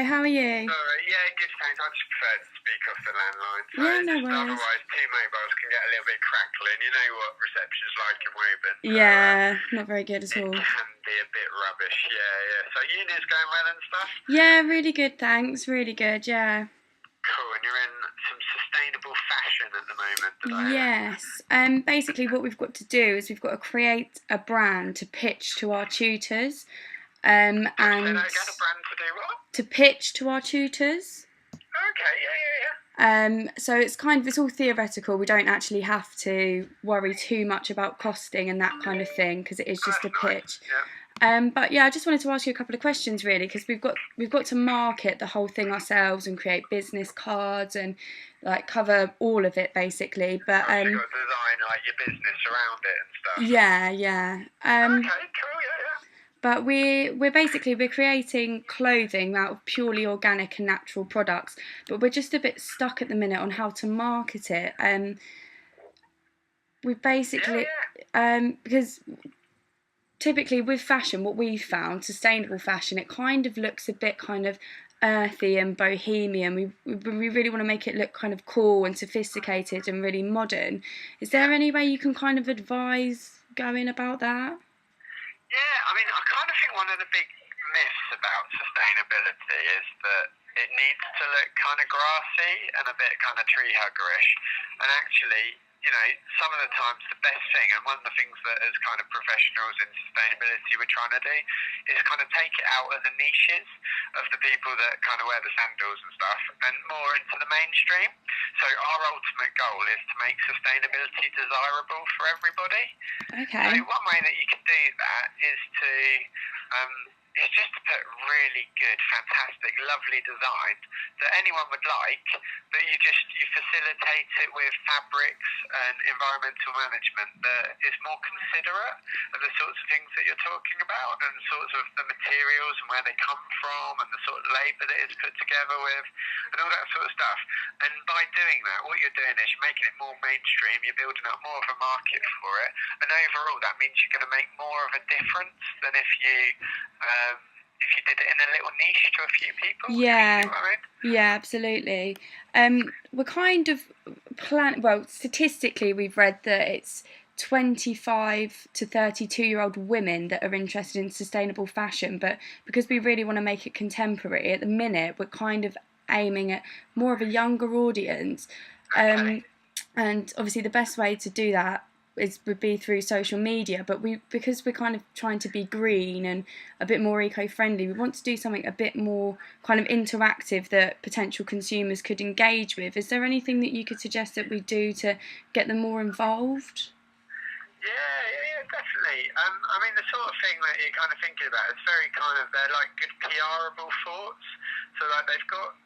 how are you? Sorry, yeah, good thanks. I just prefer to speak off the landline. So Yeah, it's no just worries. otherwise two mobiles can get a little bit crackling. You know what reception's like in Woburn. So Yeah, not very good at it all. can be a bit rubbish. Yeah, yeah. So uni's going well and stuff. Yeah, really good, thanks. Really good, yeah. Cool. And you're in some sustainable fashion at the moment, did I hear? Yes. Basically what we've got to do is we've got to create a brand to pitch to our tutors. Say And that again. A brand to do what? to pitch to our tutors. Okay. Yeah, yeah, yeah. So it's all theoretical. We don't actually have to worry too much about costing and that kind of thing because it is just a That's nice. pitch. Yeah. But yeah, I just wanted to ask you a couple of questions really because we've got to market the whole thing ourselves and create business cards and like cover all of it basically. But Oh, so you got to design like your business around it and stuff. yeah. Okay. Cool. Yeah, yeah. But we're creating clothing out of purely organic and natural products. But we're just a bit stuck at the minute on how to market it. We basically because typically with fashion, what we've found, sustainable fashion, it kind of looks a bit kind of earthy and bohemian. We really want to make it look kind of cool and sophisticated and really modern. Is there any way you can kind of advise going about that? Yeah, I mean, I kind of think one of the big myths about sustainability is that it needs to look kind of grassy and a bit kind of tree huggerish. And actually, you know, some of the times the best thing, and one of the things that as kind of professionals in sustainability we're trying to do, is kind of take it out of the niches of the people that kind of wear the sandals and stuff and more into the mainstream. So our ultimate goal is to make sustainability desirable for everybody. Okay. So one way that you can do that is just to put really good, fantastic, lovely design that anyone would like, but you facilitate it with fabrics and environmental management that is more considerate of the sorts of things that you're talking about and sorts of the materials and where they come from and the sort of labour that it's put together with and all that sort of stuff. And by doing that, what you're doing is you're making it more mainstream, you're building up more of a market for it, and overall that means you're going to make more of a difference than if you did it in a little niche to a few people. Yeah. You see what I mean? Yeah, absolutely. We're kind of statistically, we've read that it's 25 to 32-year-old women that are interested in sustainable fashion, but because we really want to make it contemporary, at the minute, we're kind of aiming at more of a younger audience. Okay. And obviously, the best way to do that would be through social media, but because we're kind of trying to be green and a bit more eco-friendly, we want to do something a bit more kind of interactive that potential consumers could engage with. Is there anything that you could suggest that we do to get them more involved? Yeah, definitely. I mean, the sort of thing that you're kind of thinking about is very kind of, they're like good PRable thoughts. So like they've got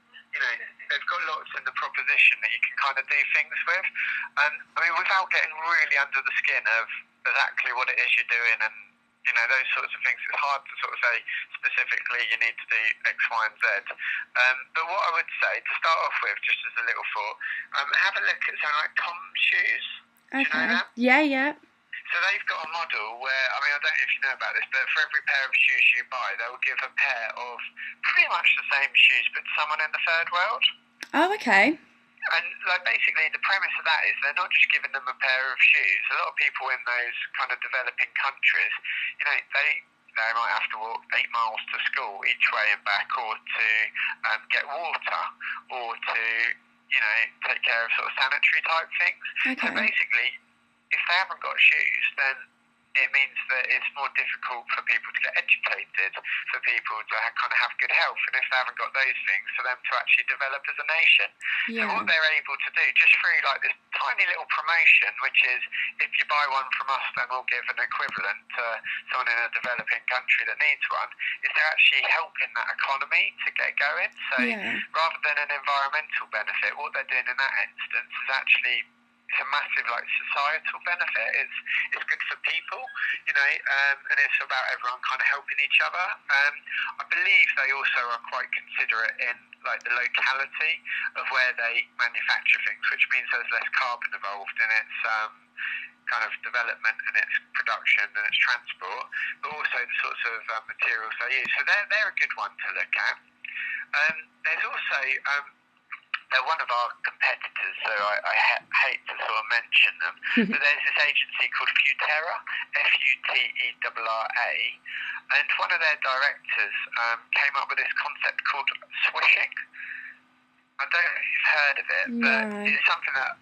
lots in the proposition that you can kind of do things with. And I mean, without getting really under the skin of exactly what it is you're doing and, you know, those sorts of things, it's hard to sort of say specifically you need to do X, Y, and Z. But what I would say, to start off with, just as a little thought, have a look at something like Tom's shoes. Do you know that? Yeah. So they've got a model where, I mean, I don't know if you know about this, but for every pair of shoes you buy, they'll give a pair of pretty much the same shoes, but to someone in the third world. Oh, okay. And like basically the premise of that is they're not just giving them a pair of shoes. A lot of people in those kind of developing countries, you know, they might have to walk 8 miles to school each way and back, or to get water, or to, you know, take care of sort of sanitary type things. Okay. So basically, if they haven't got shoes, then it means that it's more difficult for people to get educated, for people to kind of have good health, and if they haven't got those things, for them to actually develop as a nation. Yeah. So what they're able to do, just through like this tiny little promotion, which is if you buy one from us, then we'll give an equivalent to someone in a developing country that needs one, is they're actually helping that economy to get going. So rather than an environmental benefit, what they're doing in that instance is actually, it's a massive like societal benefit. It's good for people, you know, and it's about everyone kind of helping each other. I believe they also are quite considerate in like the locality of where they manufacture things, which means there's less carbon involved in its kind of development and its production and its transport, but also the sorts of materials they use. So they're a good one to look at. There's also they're one of our competitors, so I hate to sort of mention them, but there's this agency called Futerra, Futerra, and one of their directors came up with this concept called swishing. I don't know if you've heard of it, but it's something that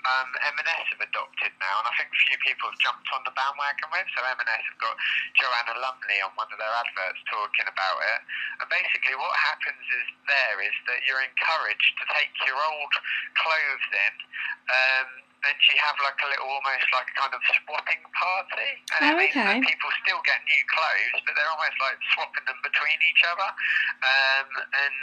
M&S have adopted now, and I think a few people have jumped on the bandwagon with. So M&S have got Joanna Lumley on one of their adverts talking about it. And basically what happens is that you're encouraged to take your old clothes in, and you have like a little, almost like a kind of swapping party. And it means that people still get new clothes, but they're almost like swapping them between each other. And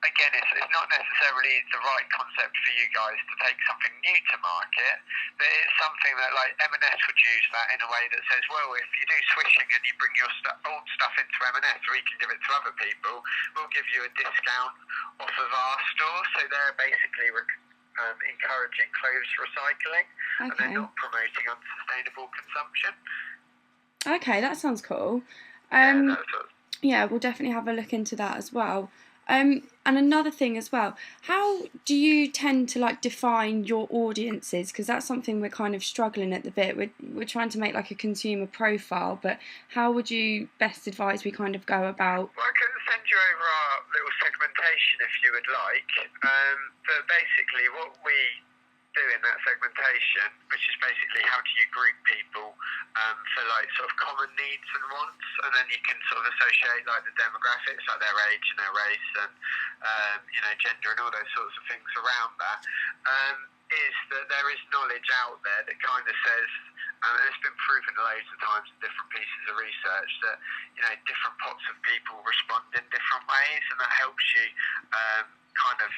again, it's not necessarily the right concept for you guys to take something new to market, but it's something that like M&S would use that in a way that says, well, if you do swishing and you bring your old stuff into M&S, we can give it to other people, we'll give you a discount off of our store. So they're basically encouraging clothes recycling, and they're not promoting unsustainable consumption. Okay, that sounds cool. Yeah, we'll definitely have a look into that as well. And another thing as well, how do you tend to like define your audiences? Because that's something we're kind of struggling at the bit. We're trying to make like a consumer profile, but how would you best advise we kind of go about? Well, I can send you over our little segmentation if you would like. But basically, what we do in that segmentation, which is basically how do you group people for like sort of common needs and wants, and then you can sort of associate like the demographics, like their age and their race and gender and all those sorts of things around that, is that there is knowledge out there that kind of says, and it's been proven loads of times in different pieces of research, that different pots of people respond in different ways, and that helps you kind of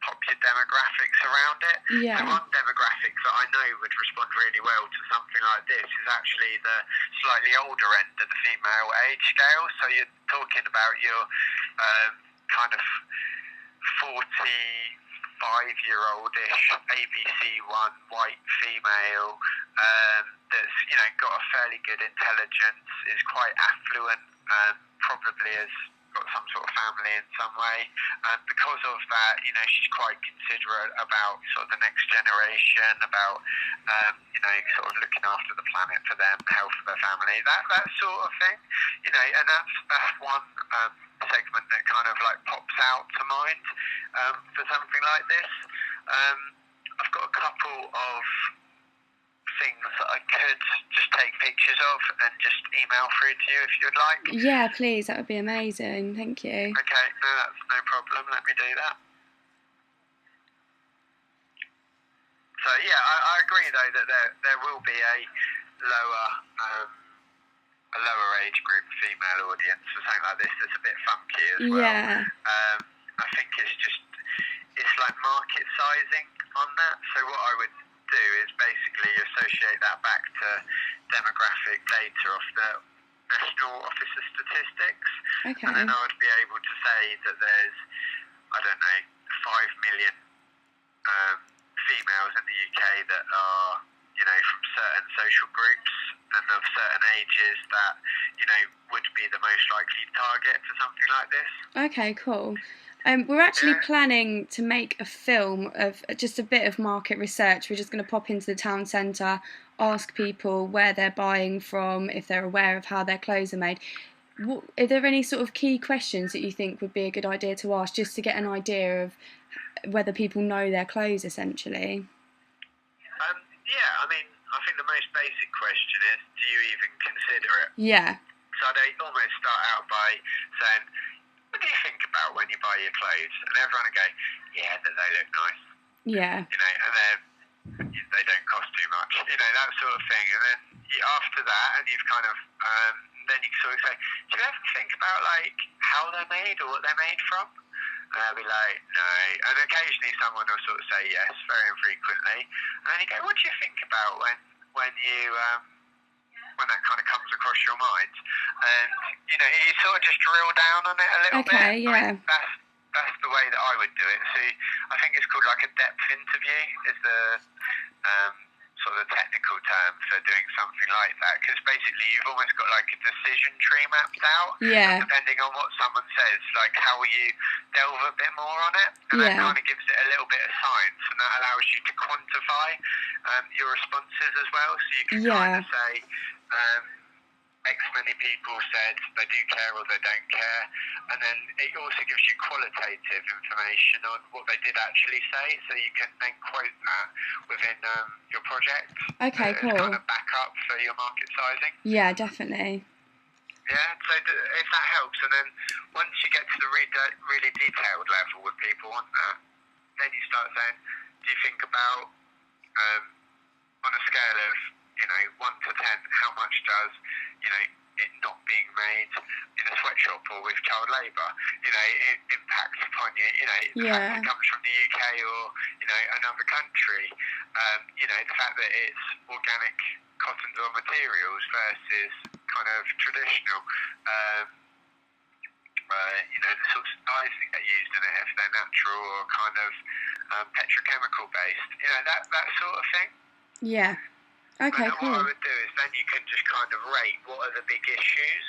pop your demographics around it. Yeah. So one demographic that I know would respond really well to something like this is actually the slightly older end of the female age scale. So you're talking about your kind of 45-year-oldish ABC1 white female that's got a fairly good intelligence, is quite affluent, probably has got some sort of family in some way, and because of that, she's quite considerate about sort of the next generation, about sort of looking after the planet for them, the health of their family, that sort of thing, and that's one segment that kind of like pops out to mind for something like this. I've got a couple of things that I could just take pictures of and just email through to you if you'd like. Yeah, please, that would be amazing. Thank you. Okay, no, that's no problem. Let me do that. So yeah, I agree though that there will be a lower age group female audience for something like this that's a bit funky as well. Yeah. I think it's like market sizing on that. So what I would do is basically associate that back to demographic data off the National Office of Statistics. Okay. And then I would be able to say that there's, I don't know, 5 million females in the UK that are, from certain social groups and of certain ages that, would be the most likely target for something like this. Okay, cool. We're actually planning to make a film of just a bit of market research. We're just going to pop into the town centre, ask people where they're buying from, if they're aware of how their clothes are made. Are there any sort of key questions that you think would be a good idea to ask, just to get an idea of whether people know their clothes, essentially? Yeah, I mean, I think the most basic question is, do you even consider it? Yeah. So they almost start out by saying, what do you think about when you buy your clothes? And everyone will go, yeah, that they look nice. Yeah. And they don't cost too much, that sort of thing. And then after that, and you've kind of, then you sort of say, do you ever think about like how they're made or what they're made from? And they'll be like, no. And occasionally someone will sort of say yes, very infrequently. And then you go, what do you think about when that kind of comes across your mind? And, you sort of just drill down on it a little bit. Okay, yeah. I mean, that's the way that I would do it. So I think it's called like a depth interview is the sort of the technical term for doing something like that, because basically you've almost got like a decision tree mapped out. Yeah. Depending on what someone says, like how you delve a bit more on it, and that kind of gives it a little bit of science, and that allows you to quantify your responses as well. So you can kind of say, X many people said they do care or they don't care, and then it also gives you qualitative information on what they did actually say, so you can then quote that within your project. Okay, cool. Kind of back up for your market sizing. Yeah, definitely. Yeah, so if that helps, and then once you get to the really detailed level with people on that, then you start saying, do you think about on a scale of 1 to 10, how much does it not being made in a sweatshop or with child labour, it impacts upon you, the fact that it comes from the UK or another country, the fact that it's organic cottons or materials versus kind of traditional, the sorts of dyes that get used in it, if they're natural or kind of petrochemical based, that sort of thing. Yeah. Okay, and cool. What I would do is then you can just kind of rate what are the big issues.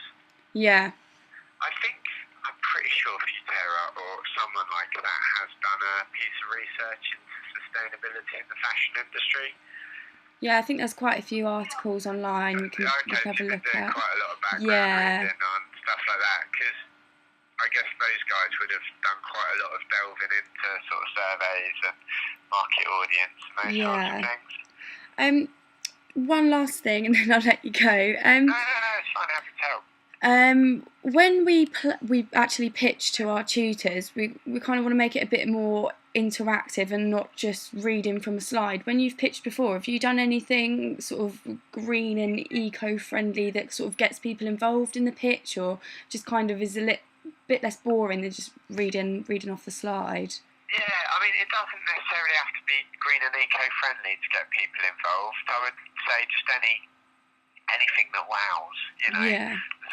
Yeah. I'm pretty sure Futerra or someone like that has done a piece of research into sustainability in the fashion industry. Yeah, I think there's quite a few articles online you can have a look at. Quite a lot of background reading on stuff like that, because I guess those guys would have done quite a lot of delving into sort of surveys and market audience and those sorts of things. One last thing, and then I'll let you go. No, it's fine. Happy to help. When we actually pitch to our tutors, we kind of want to make it a bit more interactive and not just reading from a slide. When you've pitched before, have you done anything sort of green and eco-friendly that sort of gets people involved in the pitch, or just kind of is a bit less boring than just reading off the slide? Yeah, I mean, it doesn't necessarily have to be green and eco-friendly to get people involved. I would say just anything that wows, the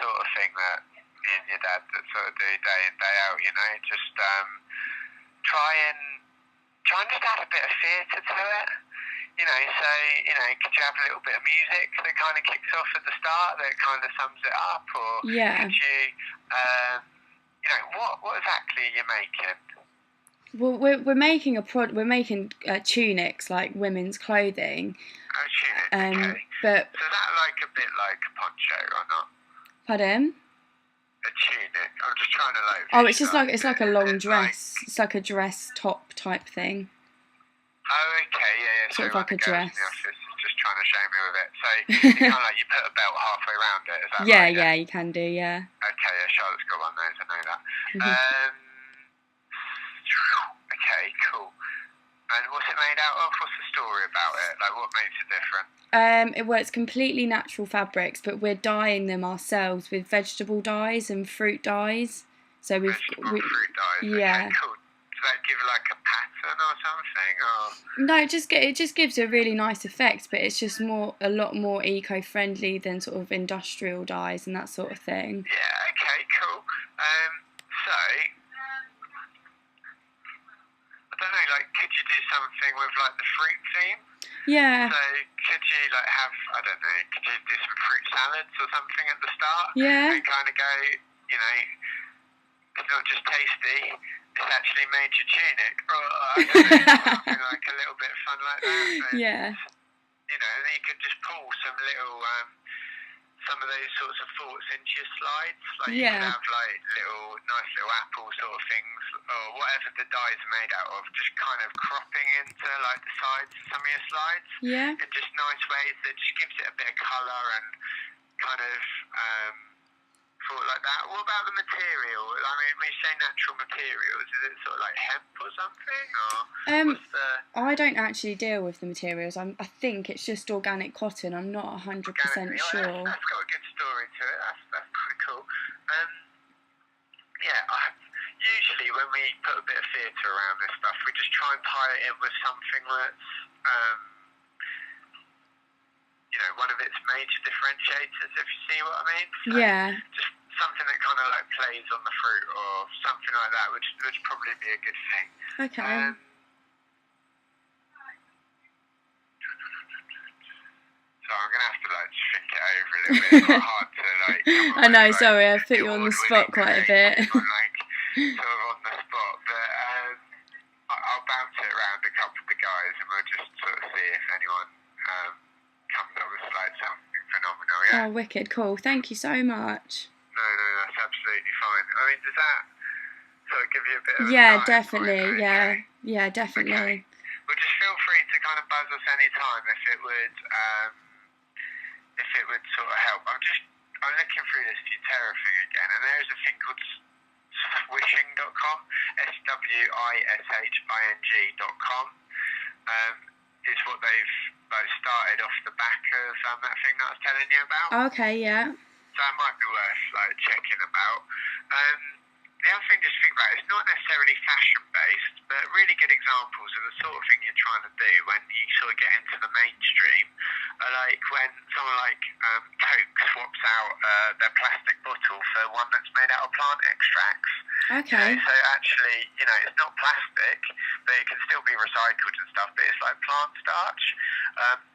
sort of thing that me and your dad that sort of do day in, day out, just try and just add a bit of theatre to it. Could you have a little bit of music that kind of kicks off at the start that kind of sums it up, or could you, what exactly are you making? Well, we're making tunics, like women's clothing. Oh, tunic. Okay. But so that like a bit like a poncho or not? Pardon? A tunic. I'm just trying to like. Oh, it's like a long dress. It's like a dress top type thing. Oh, okay, yeah. Sort of like a dress. In the office is just trying to show me with it. So it's kind of like you put a belt halfway around it. Is that right? Yeah, you can do. Yeah. Okay, yeah. Charlotte's got one of those. I know that. Okay, cool. And what's it made out of? What's the story about it? Like, what makes it different? It's completely natural fabrics, but we're dyeing them ourselves with vegetable dyes and fruit dyes. So fruit dyes. Yeah. Okay, cool. Does that give like a pattern or something? Or? No, it just gives a really nice effect, but it's just a lot more eco-friendly than sort of industrial dyes and that sort of thing. Yeah. Okay. Cool. So. I don't know, like, could you do something with, like, the fruit theme? Yeah. So, could you, like, could you do some fruit salads or something at the start? Yeah. And kind of go, it's not just tasty, it's actually made your tunic. Or, I don't know, something like a little bit fun like that. And, yeah. And then you could just pull some little, some of those sorts of thoughts into your slides. Like you could have like nice little apple sort of things, or whatever the dies are made out of, just kind of cropping into like the sides of some of your slides. Yeah. In just nice ways that just gives it a bit of colour and kind of thought like that. What about the material? I mean, when you say natural materials, is it sort of like hemp or something, or what's the... I don't actually deal with the materials. I think it's just organic cotton. I'm not 100% sure. That's got a good story to it. That's pretty cool. Usually when we put a bit of theatre around this stuff, we just try and tie it in with something that's one of its major differentiators, if you see what I mean. So just something that kind of like plays on the fruit or something like that, which would probably be a good thing. Okay. So I'm gonna have to like just think it over a little bit. It's quite hard to like. Come up I know, with, like, sorry, I've put you on the spot quite a bit. On, like, sort of on the spot, but I'll bounce it around a couple of the guys, and we'll just sort of see if anyone comes up with like something phenomenal. Yeah. Oh, wicked, cool. Thank you so much. No, that's absolutely fine. I mean, does that sort of give you a bit of Yeah, a definitely. point, Yeah, okay? yeah, definitely. Okay. Well, just feel free to kind of buzz us any time if it would sort of help. I'm looking through this Futera thing again, and there's a thing called swishing.com, swishing.com, is what they've like started off the back of that thing that I was telling you about. Okay, yeah. So it might be worth like checking about. The other thing just to think about, it's not necessarily fashion based, but really good examples of the sort of thing you're trying to do when you sort of get into the mainstream are like when someone like Coke swaps out their plastic bottle for one that's made out of plant extracts. Okay. So actually, it's not plastic, but it can still be recycled and stuff, but it's like plant starch.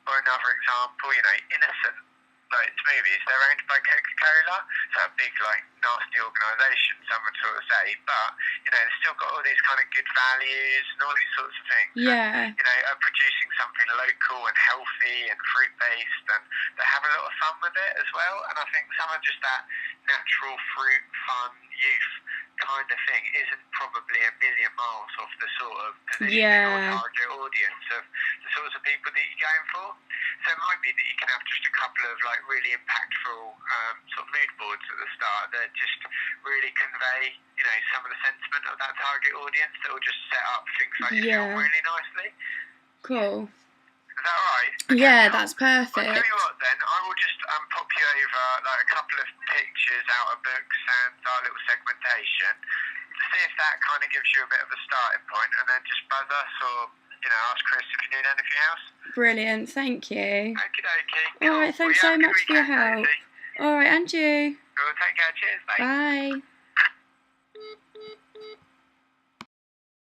Or another example, Innocent. Like movies, they're owned by Coca-Cola, so a big, like, nasty organisation, some would sort of say, but, they've still got all these kind of good values and all these sorts of things. Yeah. And, are producing something local and healthy and fruit-based, and they have a lot of fun with it as well, and I think some of just that natural fruit, fun, youth kind of thing isn't probably a million miles off the sort of position or target audience of the sorts of people that you're going for. So it might be that you can have just a couple of like really impactful sort of mood boards at the start that just really convey, some of the sentiment of that target audience that will just set up things like your film really nicely. Cool. Is that right? Okay, yeah, cool. that's perfect. I'll tell you what then, I will just pop you over like a couple of pictures out of books and our little segmentation to see if that kind of gives you a bit of a starting point, and then just buzz us or ask Chris if you need anything else. Brilliant, thank you. Okie dokie. Cool. Alright, thanks so much for your help. Alright, and you. Well, take care, cheers mate. Bye.